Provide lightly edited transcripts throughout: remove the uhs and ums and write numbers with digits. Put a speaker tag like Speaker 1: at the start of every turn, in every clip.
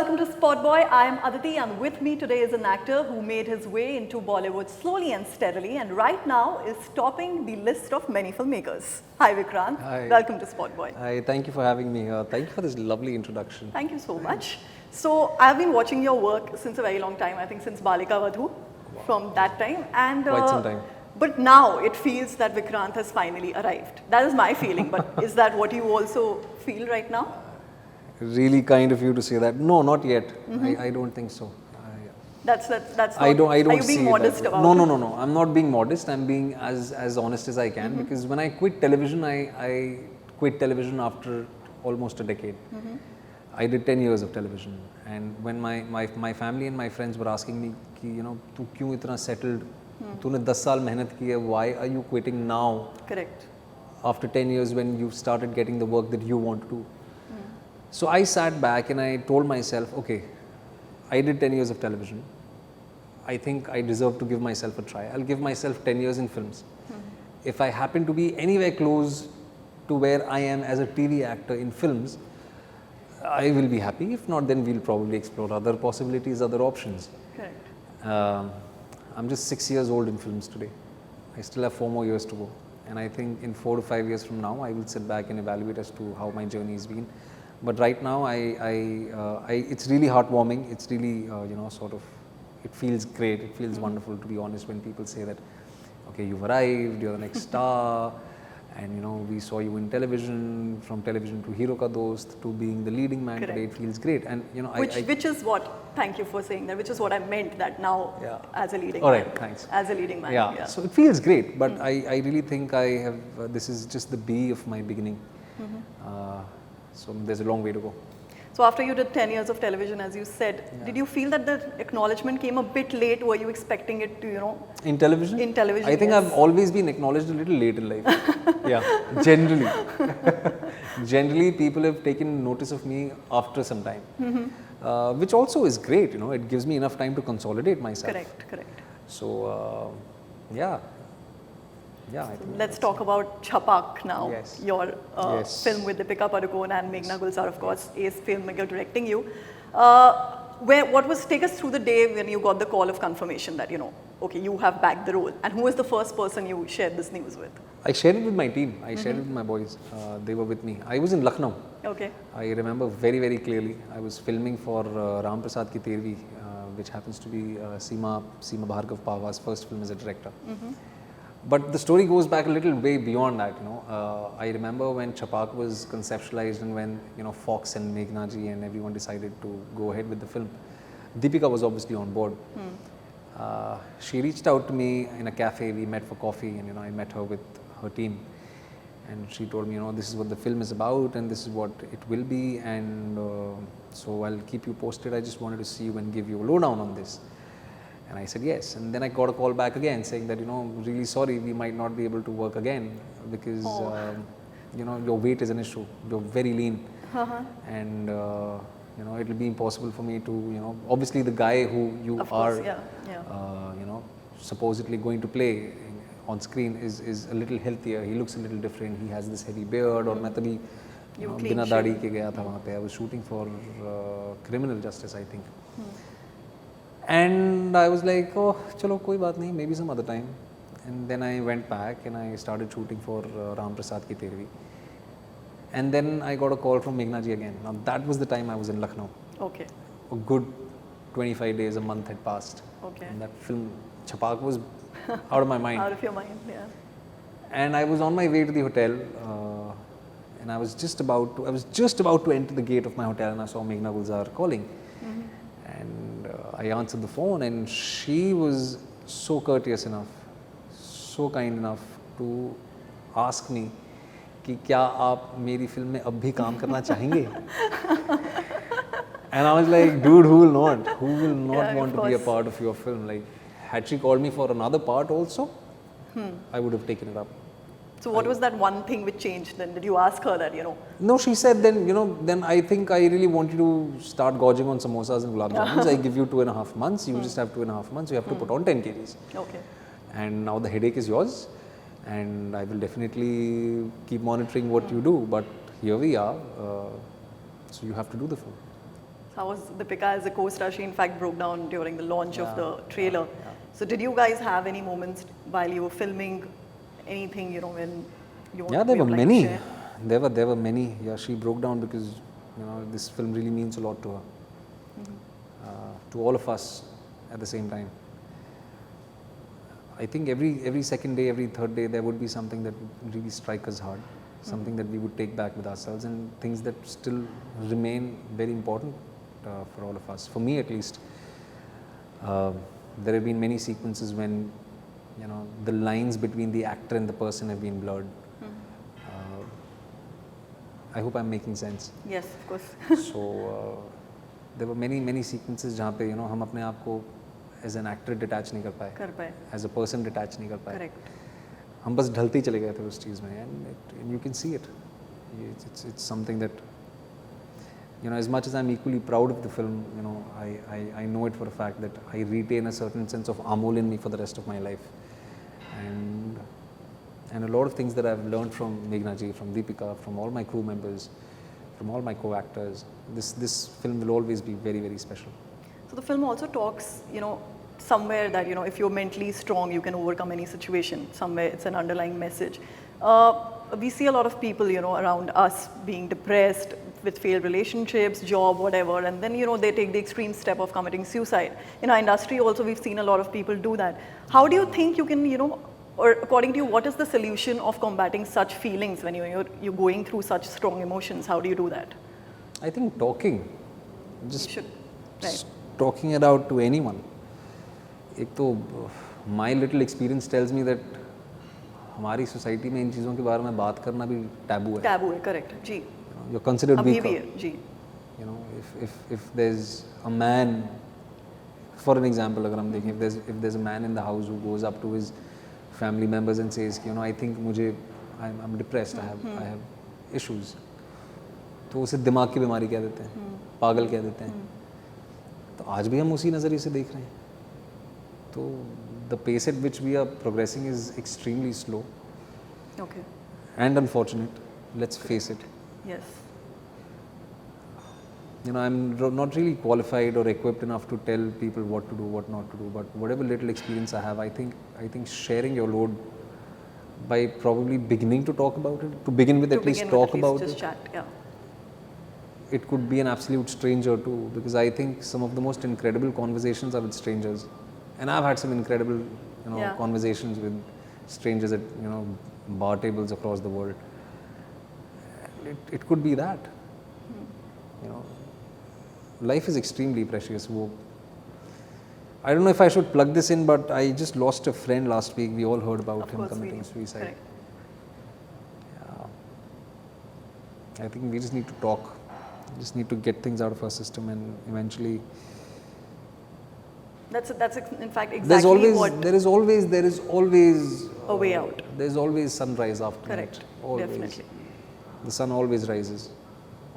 Speaker 1: welcome to SpotboyE. I am Aditi and with me today is an actor who made his way into Bollywood slowly and steadily and right now is topping the list of many filmmakers. Hi Vikrant,
Speaker 2: Hi.
Speaker 1: welcome to SpotboyE.
Speaker 2: Hi, thank you for having me here. Thank you for this lovely introduction.
Speaker 1: Thank you so much. So I've been watching your work since a very long time, I think since Balika Vadhu, from that time. And
Speaker 2: Quite some time.
Speaker 1: But now it feels that Vikrant has finally arrived. That is my feeling, but is that what you also feel right now?
Speaker 2: Really kind of you to say that. No, not yet. I don't think so.
Speaker 1: That's not,
Speaker 2: I don't
Speaker 1: are you
Speaker 2: see
Speaker 1: being
Speaker 2: it
Speaker 1: modest
Speaker 2: that way.
Speaker 1: about it?
Speaker 2: No. I'm not being modest. I'm being as honest as I can because when I quit television, I quit television after almost a decade. I did 10 years of television, and when my family and my friends were asking me, कि, you know, तू क्यों इतना settled? तूने 10 साल मेहनत की है. Why are you quitting now?
Speaker 1: Correct.
Speaker 2: After 10 years when you started getting the work that you want to do. So I sat back and I told myself, okay, I did 10 years of television. I think I deserve to give myself a try. I'll give myself 10 years in films. If I happen to be anywhere close to where I am as a TV actor in films, I will be happy. If not, then we'll probably explore other possibilities, other options.
Speaker 1: Correct.
Speaker 2: I'm just 6 years old in films today. I still have 4 more years to go. And I think in 4 to 5 years from now, I will sit back and evaluate as to how my journey has been. But right now, it's really heartwarming. It's really, it feels great. It feels wonderful, to be honest, when people say that, okay, you've arrived, you're the next star, and you know, we saw you in television, from television to Hero Ka Dost, to being the leading man today. It feels great. And you know,
Speaker 1: which is what, thank you for saying that, which is what I meant that now as a leading man.
Speaker 2: All right, thanks.
Speaker 1: As a leading man.
Speaker 2: Yeah, so it feels great, but I really think I have, this is just the B of my beginning. So there's a long way to go.
Speaker 1: So after you did 10 years of television, as you said, did you feel that the acknowledgement came a bit late? Were you expecting it to, you know?
Speaker 2: In television?
Speaker 1: In television,
Speaker 2: I think I've always been acknowledged a little late in life. Yeah, generally. Generally, people have taken notice of me after some time, which also is great, you know, it gives me enough time to consolidate myself.
Speaker 1: Correct.
Speaker 2: So, yeah. Yeah, I think
Speaker 1: let's talk about Chhapaak now.
Speaker 2: Yes.
Speaker 1: Your
Speaker 2: Yes.
Speaker 1: film with Deepika Padukone and Meghna Gulzar, of course, ace filmmaker directing you. Take us through the day when you got the call of confirmation that, you know, okay, you have bagged the role. And who was the first person you shared this news with?
Speaker 2: I shared it with my team. I shared it with my boys. They were with me. I was in Lucknow.
Speaker 1: Okay.
Speaker 2: I remember very, very clearly. I was filming for Ram Prasad Ki Tervi, which happens to be Seema Bhargav Pava's first film as a director. But the story goes back a little way beyond that, you know. I remember when Chhapaak was conceptualized and when, you know, Fox and Meghna ji and everyone decided to go ahead with the film. Deepika was obviously on board. She reached out to me in a cafe. We met for coffee and, you know, I met her with her team. And she told me, you know, this is what the film is about and this is what it will be. And so I'll keep you posted. I just wanted to see you and give you a lowdown on this. And I said yes, and then I got a call back again saying that, you know, really sorry, we might not be able to work again because, you know, your weight is an issue. You're very lean, and you know, it will be impossible for me to, you know, obviously the guy who you are, you know, supposedly going to play on screen is a little healthier. He looks a little different. He has this heavy beard. Or मैं तभी, you know, बिना दाढ़ी के गया था वहाँ पे. I was shooting for Criminal Justice, I think. And I was like, oh, chalo, koi baat nahi, maybe some other time. And then I went back and I started shooting for Ram Prasad Ki Tervi. And then I got a call from Meghna ji again. Now that was the time I was in Lucknow.
Speaker 1: Okay.
Speaker 2: A good 25 days, a month had passed.
Speaker 1: Okay.
Speaker 2: And that film, Chhapaak, was out of my mind.
Speaker 1: Out of your mind, yeah.
Speaker 2: And I was on my way to the hotel, and I was just about to enter the gate of my hotel, and I saw Meghna Gulzar calling. And I answered the phone, and she was so courteous enough, so kind enough to ask me कि क्या आप मेरी film में अब भी काम करना चाहेंगे? And I was like, dude, who will not want to be a part of your film? Like, had she called me for another part also, I would have taken it up.
Speaker 1: So what was that one thing which changed then? Did you ask her that, you know?
Speaker 2: No, she said then, you know, then I think I really want you to start gorging on samosas and gulab jamuns. I give you 2.5 months. You just have 2.5 months. You have to put on 10 kgs.
Speaker 1: Okay.
Speaker 2: And now the headache is yours. And I will definitely keep monitoring what you do. But here we are. So you have to do the film.
Speaker 1: How was Deepika as a co-star? She in fact broke down during the launch of the trailer.
Speaker 2: yeah.
Speaker 1: So did you guys have any moments while you were filming anything, you know, when you want
Speaker 2: Yeah,
Speaker 1: to
Speaker 2: there were
Speaker 1: like,
Speaker 2: many.
Speaker 1: share?
Speaker 2: There were many. Yeah, she broke down because this film really means a lot to her, to all of us at the same time. I think every second day, every third day, there would be something that would really strike us hard, something that we would take back with ourselves, and things that still remain very important for all of us. For me, at least, there have been many sequences when the lines between the actor and the person have been blurred. I hope I'm making sense.
Speaker 1: Yes, of course.
Speaker 2: So there were many sequences जहाँ पे हम अपने आप को as an actor detach नहीं कर पाए, as a person detach नहीं कर पाए.
Speaker 1: Correct.
Speaker 2: हम बस ढलते ही चले गए थे उस चीज़ में, and you can see it. It's something that as much as I'm equally proud of the film, I know it for a fact that I retain a certain sense of Amol in me for the rest of my life, and a lot of things that I've learned from Meghna ji, from Deepika, from all my crew members, from all my co-actors. This film will always be very, very special.
Speaker 1: So the film also talks, somewhere that, if you're mentally strong, you can overcome any situation. Somewhere it's an underlying message. We see a lot of people, around us being depressed with failed relationships, job, whatever, and then, they take the extreme step of committing suicide. In our industry also, we've seen a lot of people do that. How do you think you can, or according to you, what is the solution of combating such feelings when you're going through such strong emotions? How do you do that?
Speaker 2: I think talking, just
Speaker 1: right.
Speaker 2: talking it out to anyone. एक तो my little experience tells me that हमारी society में इन चीज़ों के बारे में बात करना भी taboo है.
Speaker 1: Taboo है, correct, जी.
Speaker 2: You're considered
Speaker 1: अभी
Speaker 2: weaker.
Speaker 1: भी है, जी.
Speaker 2: If there's a man, for an example, अगर हम देखें, if there's a man in the house who goes up to his family members and says, I think I'm depressed, I have issues, तो उसे दिमाग की बीमारी कह देते हैं, पागल कह देते हैं. तो आज भी हम उसी नज़रिए से देख रहे हैं. तो the pace at which we are progressing is extremely slow.
Speaker 1: Okay.
Speaker 2: And unfortunate. Let's face it.
Speaker 1: Yes.
Speaker 2: I'm not really qualified or equipped enough to tell people what to do, what not to do. But whatever little experience I have, I think sharing your load by probably beginning to talk about it, to begin with, at least talk about it.
Speaker 1: Just chat, yeah.
Speaker 2: It could be an absolute stranger too, because I think some of the most incredible conversations are with strangers, and I've had some incredible, conversations with strangers at bar tables across the world. It could be that. Life is extremely precious. I don't know if I should plug this in, but I just lost a friend last week. We all heard about him committing suicide.
Speaker 1: Correct.
Speaker 2: Yeah. I think we just need to talk. We just need to get things out of our system, and eventually.
Speaker 1: That's in fact exactly what.
Speaker 2: There is always
Speaker 1: a way out.
Speaker 2: There's always sunrise after night.
Speaker 1: Correct.
Speaker 2: Always.
Speaker 1: Definitely.
Speaker 2: The sun always rises.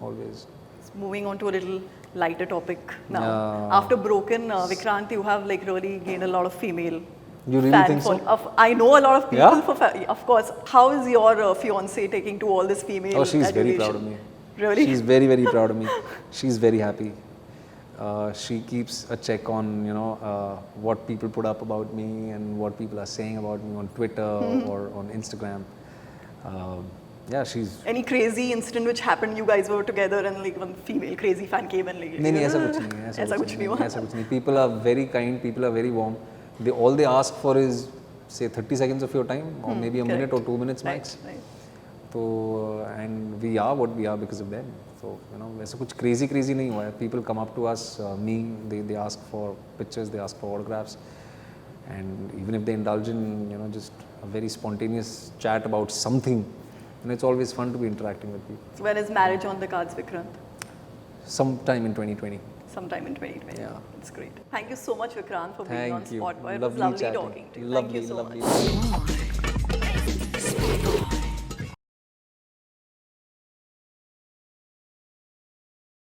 Speaker 2: Always.
Speaker 1: Moving on to a little lighter topic now. Yeah. After Broken, Vikrant, you have really gained a lot of female.
Speaker 2: You really think so?
Speaker 1: I know a lot of people.
Speaker 2: Yeah?
Speaker 1: Of course. How is your fiancée taking to all this female?
Speaker 2: Oh, she's
Speaker 1: adulation?
Speaker 2: very proud of me.
Speaker 1: Really?
Speaker 2: She's very, very proud of me. She's very happy. She keeps a check on what people put up about me and what people are saying about me on Twitter or on Instagram. Yeah, she's.
Speaker 1: Any crazy incident which happened? You guys were together and one female crazy fan came and
Speaker 2: नहीं ऐसा कुछ नहीं. People are very kind. People are very warm. All they ask for is say 30 seconds of your time, or maybe a minute or 2 minutes max.
Speaker 1: Right.
Speaker 2: So and we are what we are because of them. So वैसा कुछ crazy नहीं हुआ है. People come up to us, they ask for pictures, they ask for autographs, and even if they indulge in just a very spontaneous chat about something. And it's always fun to be interacting with people.
Speaker 1: So when is marriage on the cards, Vikrant?
Speaker 2: Sometime in 2020.
Speaker 1: Sometime in 2020.
Speaker 2: Yeah.
Speaker 1: That's great. Thank you so much, Vikrant, for being on SpotboyE. It was
Speaker 2: Lovely
Speaker 1: lovely
Speaker 2: chatting.
Speaker 1: talking to you.
Speaker 2: Lovely,
Speaker 1: Thank you so
Speaker 2: lovely.
Speaker 1: much.